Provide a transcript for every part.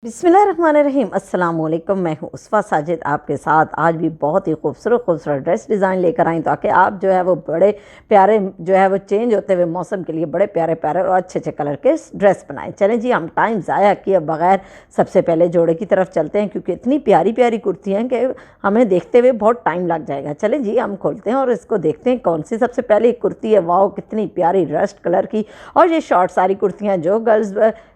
बिस्मिल्लाहिर्रहमानिर्रहीम अस्सलाम वालेकुम। मैं हूँ उसफा साजिद आपके साथ। आज भी बहुत ही खूबसूरत ड्रेस डिज़ाइन लेकर आई ताकि आप जो है वो बड़े प्यारे जो है वो चेंज होते हुए मौसम के लिए बड़े प्यारे प्यारे और अच्छे अच्छे कलर के ड्रेस बनाएं। चलें जी, हम टाइम ज़ाया किए बगैर सबसे पहले जोड़े की तरफ चलते हैं क्योंकि इतनी प्यारी प्यारी कुर्ती हैं कि हमें देखते हुए बहुत टाइम लग जाएगा। चलें जी, हम खोलते हैं और इसको देखते हैं कौन सी सबसे पहले कुर्ती है। वाओ, कितनी प्यारी रस्ट कलर की। और ये शॉर्ट सारी कुर्तियाँ जो गर्ल्स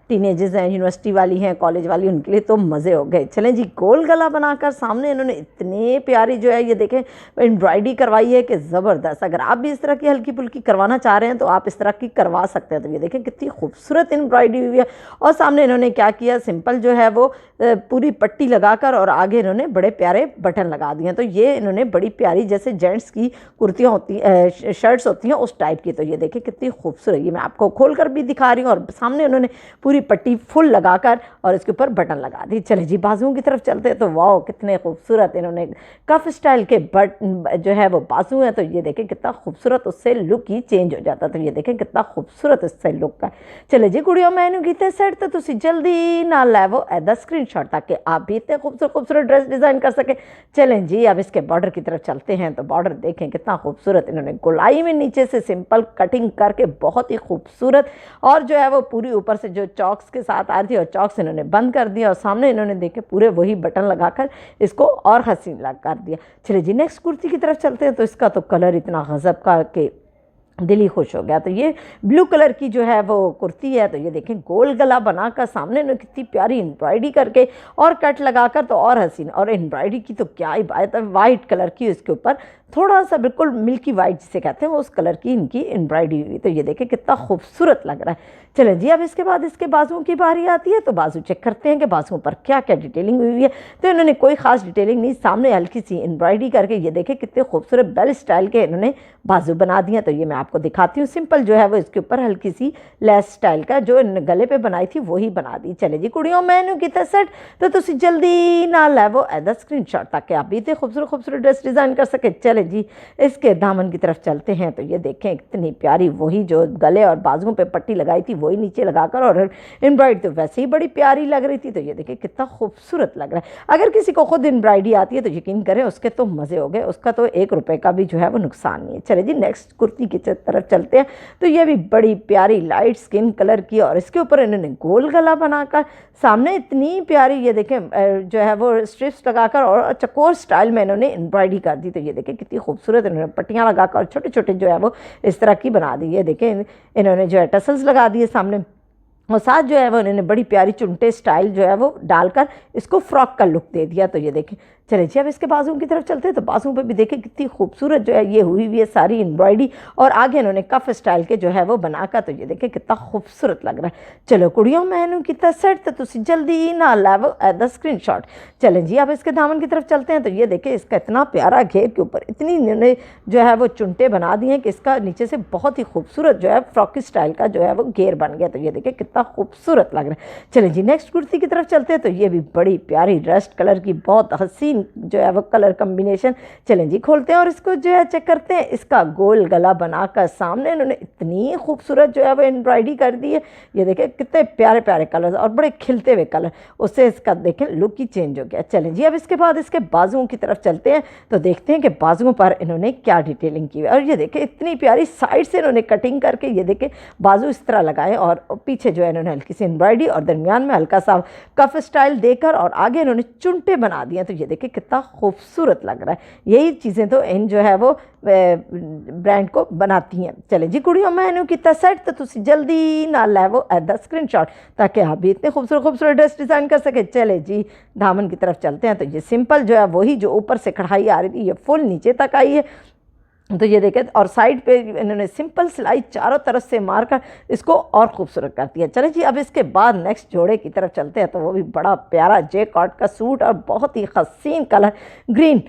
टीनेजर्स हैं, यूनिवर्सिटी वाली हैं, कॉलेज वाली, उनके लिए तो मज़े हो गए। चलें जी, गोल गला बनाकर सामने इन्होंने इतने प्यारी जो है ये देखें एम्ब्रॉयडरी करवाई है कि ज़बरदस्त। अगर आप भी इस तरह की हल्की फुल्की करवाना चाह रहे हैं तो आप इस तरह की करवा सकते हैं। तो ये देखें कितनी खूबसूरत एम्ब्रॉयडरी हुई है। और सामने इन्होंने क्या किया, सिंपल जो है वो पूरी पट्टी लगाकर और आगे इन्होंने बड़े प्यारे बटन लगा दिए हैं। तो ये इन्होंने बड़ी प्यारी जैसे जेंट्स की कुर्तियाँ होती शर्ट्स होती हैं उस टाइप की। तो ये देखें कितनी खूबसूरत, ये मैं आपको खोल कर भी दिखा रही हूँ। और सामने उन्होंने पूरी पट्टी फुल लगाकर और इसके ऊपर बटन लगा दी। चले जी, बाजुओं की तरफ चलते हैं। तो वाओ, कितने खूबसूरत इन्होंने कफ स्टाइल के जो है वो बाजू हैं। तो ये देखें कितना खूबसूरत, उससे लुक ही चेंज हो जाता। तो ये देखें कितना खूबसूरत इससे लुक है। चले जी कुड़ियों, मैंने कीते सेट तो तुसी जल्दी ना लैवो एदा स्क्रीनशॉट ताकि आप भी इतने खूबसूरत ड्रेस डिज़ाइन कर सके। चलें जी, अब इसके बॉर्डर की तरफ चलते हैं। तो बॉर्डर देखें कितना खूबसूरत, इन्होंने गोलाई में नीचे से सिंपल कटिंग करके बहुत ही खूबसूरत, और जो है वो पूरी ऊपर से जो चॉक्स के साथ आ रही थी और चॉक्स इन्होंने बंद कर दिया और सामने इन्होंने देखे पूरे वही बटन लगाकर इसको और हसीन लग कर दिया। चलिए जी, नेक्स्ट कुर्ती की तरफ चलते हैं। तो इसका तो कलर इतना गजब का कि दिल ही खुश हो गया। तो ये ब्लू कलर की जो है वो कुर्ती है। तो ये देखें गोल गला बनाकर सामने ने कितनी प्यारी एम्ब्रॉयडरी करके और कट लगाकर तो और हसीन। और एम्ब्रॉयडरी की तो क्या ही बात है, वाइट कलर की इसके ऊपर थोड़ा सा बिल्कुल मिल्की वाइट जिसे कहते हैं उस कलर की इनकी एम्ब्रॉयडरी हुई। तो ये देखें कितना खूबसूरत लग रहा है। चलें जी, अब इसके बाद इसके बाजुओं की बारी आती है। तो बाजू चेक करते हैं कि बाजुओं पर क्या क्या डिटेलिंग हुई है। तो इन्होंने कोई ख़ास डिटेलिंग नहीं, सामने हल्की सी एम्ब्रॉयडरी करके ये देखें कितने खूबसूरत बेल स्टाइल के इन्होंने बाजू बना दिए। तो ये मैं आपको दिखाती हूँ। सिंपल जो है वो इसके ऊपर हल्की सी लेस स्टाइल का जो गले पे बनाई थी वही बना दी। चले जी कुड़ियों, मैंने कितना सेट तो तुम जल्दी ना लैवो एदा स्क्रीनशॉट ताकि आप भी इतने खूबसूरत ड्रेस डिज़ाइन कर सके। चले जी, इसके दामन की तरफ चलते हैं। तो ये देखें कितनी प्यारी, वही जो गले और बाजुओं पे पट्टी लगाई थी वही नीचे लगाकर, और एम्ब्रॉयडरी तो वैसे ही बड़ी प्यारी लग रही थी। तो ये देखें कितना खूबसूरत लग रहा है। अगर किसी को खुद एम्ब्रॉयडरी आती है तो यकीन करें उसके तो मज़े हो गए, उसका तो 1 रुपये का भी जो है वो नुकसान नहीं है। चले जी, नेक्स्ट कुर्ती की तरफ चलते हैं। तो ये भी बड़ी प्यारी लाइट स्किन कलर की और इसके ऊपर इन्होंने गोल गला बनाकर सामने इतनी प्यारी ये देखें जो है वो स्ट्रिप्स लगाकर और चकोर स्टाइल में इन्होंने एम्ब्रॉयडरी कर दी। तो ये देखें कितनी खूबसूरत इन्होंने पट्टियाँ लगाकर और छोटे छोटे जो है वो इस तरह की बना दी। ये देखें इन्होंने जो है टसल्स लगा दिए सामने, और साथ जो है वो इन्होंने बड़ी प्यारी चुनटे स्टाइल जो है वो डालकर इसको फ्रॉक का लुक दे दिया। तो ये देखें, चलिए जी, अब इसके बाजुओं की तरफ चलते हैं। तो बाजुओं पे भी देखें कितनी खूबसूरत जो है ये हुई है सारी एम्ब्रॉयडरी, और आगे इन्होंने कफ स्टाइल के जो है वो बनाकर। तो ये देखें कितना खूबसूरत लग रहा है। चलो कुड़ियों, मैंने कितना सेट तो तुम जल्दी ना लैवो एदा स्क्रीनशॉट। चलें जी, अब इसके दामन की तरफ चलते हैं। तो ये देखें इसका इतना प्यारा घेर के ऊपर इतनी इन्होंने जो है वो चुनटे बना दिए हैं कि इसका नीचे से बहुत ही खूबसूरत जो है फ्रॉकी स्टाइल का जो है वो घेर बन गया। तो ये देखें कितना खूबसूरत लग रहा है। चलें जी, नेक्स्ट कुर्ती की तरफ चलते हैं। तो ये भी बड़ी प्यारी रस्ट कलर की बहुत हसीन जो है वो कलर कम्बिनेशन। चलें जी, खोलते हैं और इसको जो है चेक करते हैं। इसका गोल गला बनाकर सामने इन्होंने इतनी खूबसूरत जो है वो एम्ब्रॉयडरी कर दी है। ये देखें कितने प्यारे प्यारे कलर और बड़े खिलते हुए कलर, उससे इसका देखें लुक ही चेंज हो गया। चलें जी, अब इसके बाद इसके बाजुओं की तरफ चलते हैं। तो देखते हैं कि बाजुओं पर इन्होंने क्या डिटेलिंग की है। और ये देखें इतनी प्यारी साइड से इन्होंने कटिंग करके ये देखें बाजू इस तरह लगाए, और पीछे जो है इन्होंने हल्की सी एम्ब्रॉयडरी और दरमियान में हल्का सा कफ स्टाइल देकर और आगे इन्होंने चुनटे बना दिए। तो ये देखें कितना खूबसूरत लग रहा है। यही चीज़ें तो इन जो है वो ब्रांड को बनाती हैं। चलें जी कुड़ियों, मैंने कितना सेट तो तुम जल्दी ना लैवो एदा स्क्रीनशॉट ताकि आप भी इतने खूबसूरत ड्रेस डिज़ाइन कर सके। चले जी, दामन की तरफ चलते हैं। तो ये सिंपल जो है वही जो ऊपर से कढ़ाई आ रही थी ये फुल नीचे तक आई है। तो ये देखें, और साइड पे इन्होंने सिंपल सिलाई चारों तरफ से मारकर इसको और खूबसूरत कर दिया। चलें जी, अब इसके बाद नेक्स्ट जोड़े की तरफ चलते हैं। तो वो भी बड़ा प्यारा जे कॉट का सूट और बहुत ही हसीन कलर ग्रीन।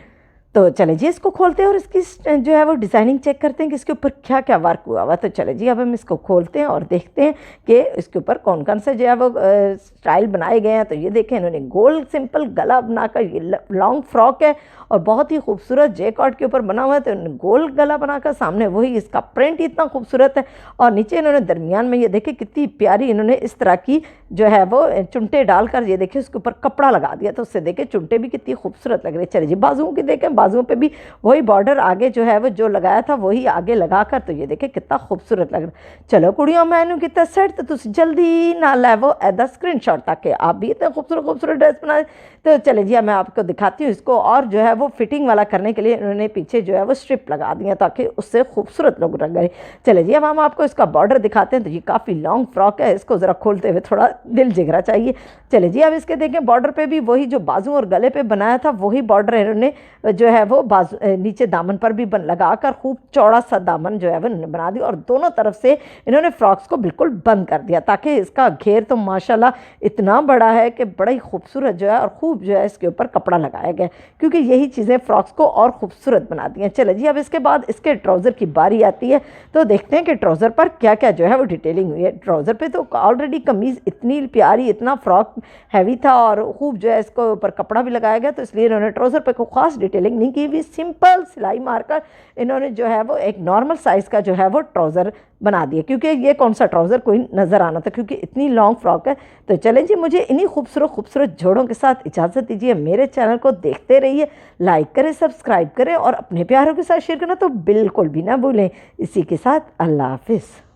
तो चले जी इसको खोलते हैं और इसकी जो है वो डिज़ाइनिंग चेक करते हैं कि इसके ऊपर क्या क्या वर्क हुआ हुआ। तो चले जी अब हम इसको खोलते हैं और देखते हैं कि इसके ऊपर कौन कौन से जो है वो स्टाइल बनाए गए हैं। तो ये देखें, इन्होंने गोल सिंपल गला बनाकर, ये लॉन्ग फ्रॉक है और बहुत ही खूबसूरत जैकॉट के ऊपर बना हुआ है। तो इन्होंने गोल गला बनाकर, सामने वही इसका प्रिंट इतना खूबसूरत है और नीचे इन्होंने दरमियान में ये देखें कितनी प्यारी इन्होंने इस तरह की जो है वो चुनटे डालकर ये देखिए उसके ऊपर कपड़ा लगा दिया। तो उससे देखें चुनटे भी कितनी खूबसूरत लग रही है। चलिए जी बाजुओं की देखें, बाजुओं पे भी वही बॉर्डर आगे जो है वो जो लगाया था वही आगे लगाकर, तो ये देखें कितना खूबसूरत लग रहा है। चलो कुड़ियों मैनू कितना सेट, तो तुम जल्दी ना लैवो एदा स्क्रीनशॉट ताकि आप भी इतने खूबसूरत खूबसूरत ड्रेस बनाए। तो चले जी मैं आपको दिखाती हूँ इसको, और जो है वो फिटिंग वाला करने के लिए इन्होंने पीछे जो है वो स्ट्रिप लगा दिया ताकि उससे खूबसूरत लोग लग गए। चले जी अब हम आपको इसका बॉर्डर दिखाते हैं। तो ये काफ़ी लॉन्ग फ्रॉक है, इसको ज़रा खोलते हुए थोड़ा दिल जिगरा चाहिए। चले जी अब इसके देखें बॉर्डर पे भी वही जो बाजू और गले पे बनाया था वही बॉर्डर इन्होंने जो है वो बाजू नीचे दामन पर भी लगाकर खूब चौड़ा सा दामन जो है वो इन्होंने बना दिया और दोनों तरफ से इन्होंने फ्रॉक्स को बिल्कुल बंद कर दिया ताकि इसका घेर तो माशाल्लाह इतना बड़ा है कि बड़ा ही खूबसूरत जो है और खूब जो है इसके ऊपर कपड़ा लगाया गया, क्योंकि यही चीज़ें फ्रॉक्स को और खूबसूरत बना दी हैं। चले जी अब इसके बाद इसके ट्राउज़र की बारी आती है। तो देखते हैं कि ट्राउज़र पर क्या क्या जो है वो डिटेलिंग हुई है। ट्राउज़र पे तो ऑलरेडी कमीज़ इतनी प्यारी, इतना फ्रॉक हैवी था और खूब जो है इसको ऊपर कपड़ा भी लगाया गया, तो इसलिए इन्होंने ट्राउज़र पे कोई ख़ास डिटेलिंग नहीं की हुई। सिंपल सिलाई मारकर इन्होंने जो है वो एक नॉर्मल साइज़ का जो है वो ट्राउज़र बना दिया, क्योंकि ये कौन सा ट्राउज़र कोई नज़र आना था क्योंकि इतनी लॉन्ग फ्रॉक है। तो चलें जी मुझे इन्हीं खूबसूरत खूबसूरत जोड़ों के साथ इजाज़त दीजिए। मेरे चैनल को देखते रहिए, लाइक करें, सब्सक्राइब करें और अपने प्यारों के साथ शेयर करना तो बिल्कुल भी ना भूलें। इसी के साथ अल्लाह हाफिज़।